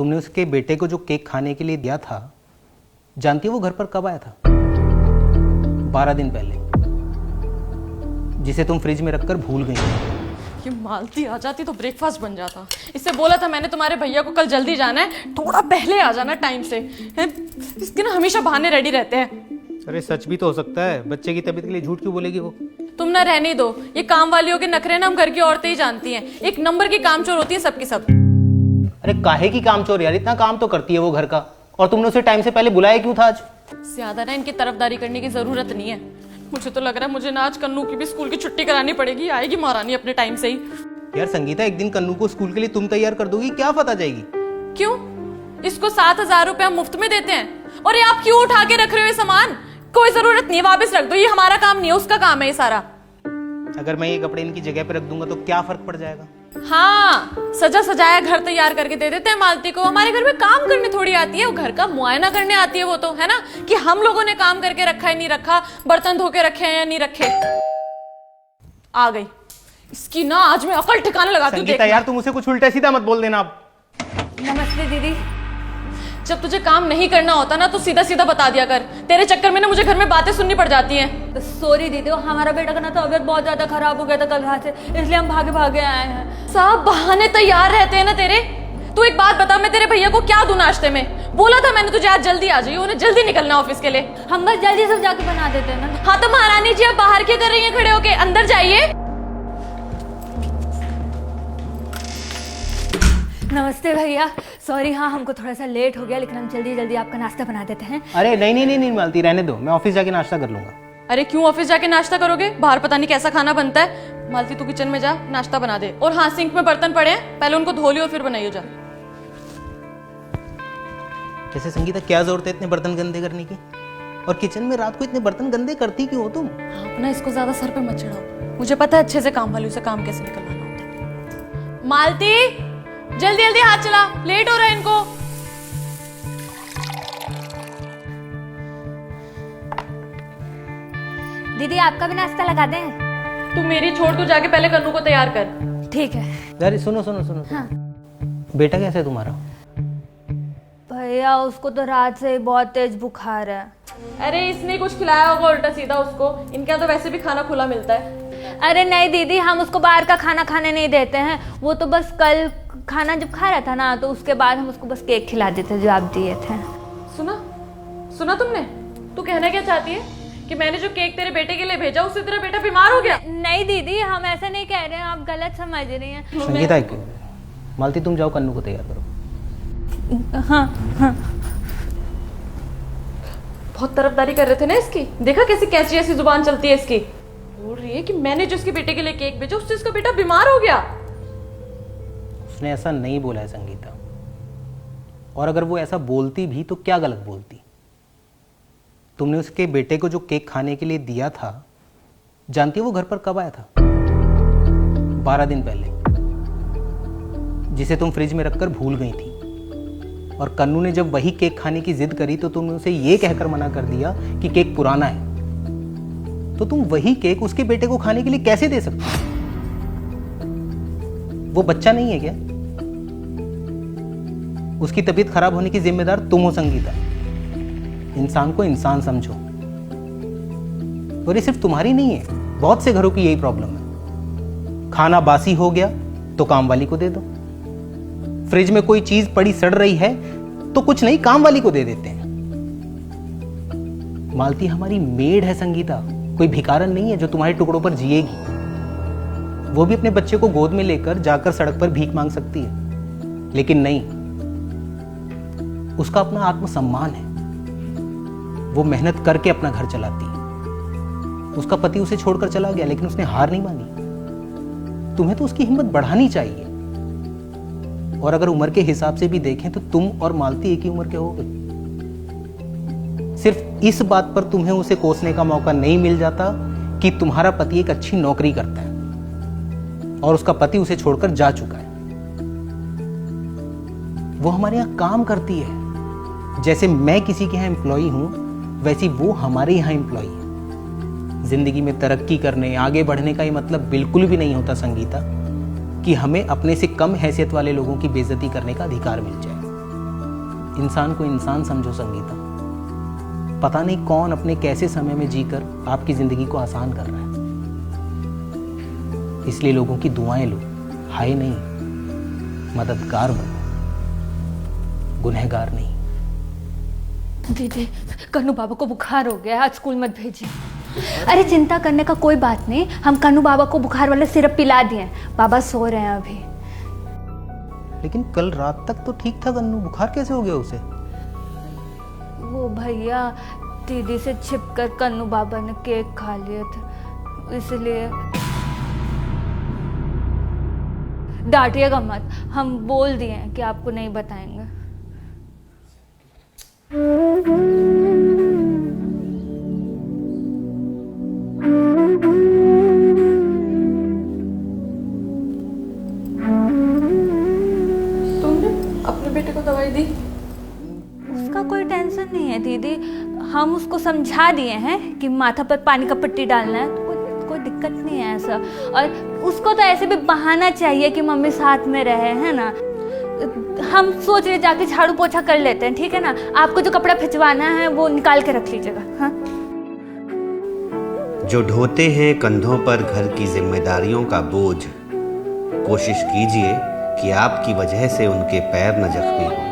तुमने उसके बेटे को जो केक खाने के लिए दिया था, जानती हो वो घर पर कब आया था? 12 दिन पहले, जिसे तुम फ्रिज में रखकर भूल गई। ये मालती आ जाती तो ब्रेकफास्ट बन जाता। इससे बोला था मैंने तुम्हारे भैया को कल जल्दी जाना है, थोड़ा पहले आ जाना टाइम से। इसके ना हमेशा बहाने रेडी रहते हैं। अरे सच भी तो हो सकता है, बच्चे की तबीयत के लिए झूठ क्यों बोलेगी वो? तुम ना रहने दो, ये काम वालियों के नखरे ना हम घर की औरतें ही जानती हैं। एक नंबर की कामचोर होती है सबकी सब। अरे काहे की कामचोर यार, इतना काम तो करती है वो घर का, और तुमने उसे टाइम से पहले बुलाया क्यों था आज? ज्यादा ना इनकी तरफदारी करने की जरूरत नहीं है। मुझे तो लग रहा है मुझे ना आज कन्नू की भी स्कूल की छुट्टी करानी पड़ेगी। आएगी महारानी अपने टाइम से ही। यार संगीता, एक दिन कन्नू को स्कूल के लिए तुम तैयार कर दोगी, क्या पता जाएगी? क्यों? इसको 7,000 रुपए हम मुफ्त में देते हैं और ये आप क्यों उठा के रख रहे हो ये सामान? कोई जरूरत नहीं, वापस रख दो। ये हमारा काम नहीं है, उसका काम है ये सारा। अगर मैं ये कपड़े इनकी जगह पे रख दूंगा तो क्या फर्क पड़ जाएगा? हाँ, सजा सजाया घर तैयार करके दे देते हैं मालती को। हमारे घर में काम करने थोड़ी आती है, वो घर का मुआयना करने आती है वो तो, है ना? कि हम लोगों ने काम करके रखा है नहीं रखा, बर्तन धो के रखे हैं या नहीं रखे। आ गई इसकी ना, आज मैं अकल ठिकाने लगाती हूँ। संगीता यार, तुम उसे कुछ उल्टा सीधा मत बोल देना अब। नमस्ते दीदी। जब तुझे काम नहीं करना होता ना तो सीधा सीधा बता दिया कर। तेरे चक्कर में ना मुझे घर में बातें सुननी पड़ जाती हैं। सॉरी दीदी, हमारा बेटा का ना तबीयत बहुत ज्यादा खराब हो गया था कल रात से, इसलिए हम भागे भागे आए हैं। सब बहाने तैयार रहते हैं ना तेरे। तू एक बात बता, मैं तेरे भैया को क्या दूं नाश्ते में? बोला था मैंने तुझे आज जल्दी आ जाइए, उन्हें जल्दी निकलना ऑफिस के लिए। हम बस जल्दी सब जाके बना देते हैं ना। हाँ तो महारानी जी, आप बाहर क्या कर रही हैं खड़े होके? अंदर जाइए। नमस्ते भैया, सॉरी। हाँ, हमको थोड़ा सा लेट हो गया, लेकिन हम जल्दी जल्दी आपका नाश्ता बना देते हैं। अरे नहीं नहीं नहीं नहीं मालती, रहने दो, मैं ऑफिस जाके नाश्ता कर लूंगा। अरे क्यों ऑफिस जाके नाश्ता करोगे? बाहर पता नहीं कैसा खाना बनता है। मालती तू किचन में जा, नाश्ता बना दे। और हाँ, सिंक में बर्तन पड़े हैं, पहले उनको धो लियो फिर बनाइयो जा। जैसे संगीता, क्या जरूरत है इतने बर्तन गंदे करने की? और किचन में रात को इतने बर्तन गंदे करती क्यों हो तुम? आप ना इसको ज्यादा सर पे मत चढ़ाओ। मुझे पता है अच्छे से काम वाली से काम कैसे निकलवाना होता है। मालती जल्दी जल्दी हाथ चला, लेट हो रहा है इनको। दीदी आपका भी नाश्ता लगा दें? तू मेरी छोड़, तू जाके पहले कन्नू को तैयार कर। ठीक है। अरे सुनो सुनो सुनो, हाँ। बेटा कैसा है तुम्हारा? भैया उसको तो रात से बहुत तेज बुखार है। अरे इसने कुछ खिलाया होगा उल्टा सीधा उसको। इनका तो वैसे भी खाना खुला मिलता है। अरे नहीं दीदी, हम उसको बाहर का खाना खाने नहीं देते हैं। वो तो बस कल खाना जब खा रहा था ना, तो उसके बाद हम उसको बस केक खिला देते जो आप दिए थे। सुना तुमने? तू कहना क्या चाहती है कि मैंने जो केक तेरे बेटे के लिए भेजा उससे तेरा बेटा बीमार हो गया? नहीं दीदी, हम ऐसा नहीं कह रहे हैं, आप गलत समझ रही हैं। संगीता, मालती तुम जाओ, कन्नू को तैयार करो। हाँ हाँ। बहुत तरफदारी कर रहे थे ना इसकी। देखा कैसी कैसी ऐसी जुबान चलती है इसकी। बोल रही है कि मैंने जो इसके बेटे के लिए केक भेजा उससे इसका बेटा बीमार हो गया। उसने ऐसा नहीं बोला है संगीता, और अगर वो ऐसा बोलती भी तो क्या गलत बोलती? तुमने उसके बेटे को जो केक खाने के लिए दिया था, जानती हो वो घर पर कब आया था? 12 दिन पहले, जिसे तुम फ्रिज में रखकर भूल गई थी। और कन्नू ने जब वही केक खाने की जिद करी तो तुमने उसे ये कहकर मना कर दिया कि केक पुराना है। तो तुम वही केक उसके बेटे को खाने के लिए कैसे दे सकती हो? वो बच्चा नहीं है क्या? उसकी तबीयत खराब होने की जिम्मेदार तुम हो संगीता। इंसान को इंसान समझो। और ये सिर्फ तुम्हारी नहीं है, बहुत से घरों की यही प्रॉब्लम है। खाना बासी हो गया तो काम वाली को दे दो। फ्रिज में कोई चीज पड़ी सड़ रही है तो कुछ नहीं, काम वाली को दे देते हैं। मालती हमारी मेड है संगीता, कोई भिखारन नहीं है जो तुम्हारे टुकड़ों पर जिएगी। वो भी अपने बच्चे को गोद में लेकर जाकर सड़क पर भीख मांग सकती है, लेकिन नहीं, उसका अपना आत्मसम्मान है। वो मेहनत करके अपना घर चलाती है। उसका पति उसे छोड़कर चला गया, लेकिन उसने हार नहीं मानी। तुम्हें तो उसकी हिम्मत बढ़ानी चाहिए। और अगर उम्र के हिसाब से भी देखें तो तुम और मालती एक ही उम्र के हो गए। सिर्फ इस बात पर तुम्हें उसे कोसने का मौका नहीं मिल जाता कि तुम्हारा पति एक अच्छी नौकरी करता है और उसका पति उसे छोड़कर जा चुका है। वो हमारे यहां काम करती है। जैसे मैं किसी के यहां एम्प्लॉई हूं, वैसी वो हमारे यहां एम्प्लॉई है। जिंदगी में तरक्की करने, आगे बढ़ने का ये मतलब बिल्कुल भी नहीं होता संगीता कि हमें अपने से कम हैसियत वाले लोगों की बेइज्जती करने का अधिकार मिल जाए। इंसान को इंसान समझो संगीता। पता नहीं कौन अपने कैसे समय में जीकर आपकी जिंदगी को आसान कर रहा है। इसलिए लोगों की दुआएं लो, हाय नहीं, मददगार बनो, गुनहगार नहीं। दीदी कन्नू बाबा को बुखार हो गया है, आज स्कूल मत भेजिए। अरे चिंता करने का कोई बात नहीं, हम कन्नू बाबा को बुखार वाला सिरप पिला दिए, बाबा सो रहे हैं अभी। लेकिन कल रात तक तो ठीक था गन्नू, बुखार कैसे हो गया उसे? वो भैया दीदी से छिपकर कन्नू बाबा ने केक खा लिया था, इसलिए। डांटिएगा मत, हम बोल दिए हैं कि आपको नहीं बताएंगे। तुमने अपने बेटे को दवाई दी? उसका कोई टेंशन नहीं है दीदी, हम उसको समझा दिए हैं कि माथा पर पानी का पट्टी डालना है, तो कोई दिक्कत नहीं है ऐसा। और उसको तो ऐसे भी बहाना चाहिए कि मम्मी साथ में रहे, है ना। हम सोच रहे जाके झाड़ू पोछा कर लेते हैं, ठीक है ना। आपको जो कपड़ा खिंचवाना है वो निकाल के रख लीजिएगा। हाँ, जो ढोते हैं कंधों पर घर की जिम्मेदारियों का बोझ, कोशिश कीजिए कि आपकी वजह से उनके पैर न जख्मी हों।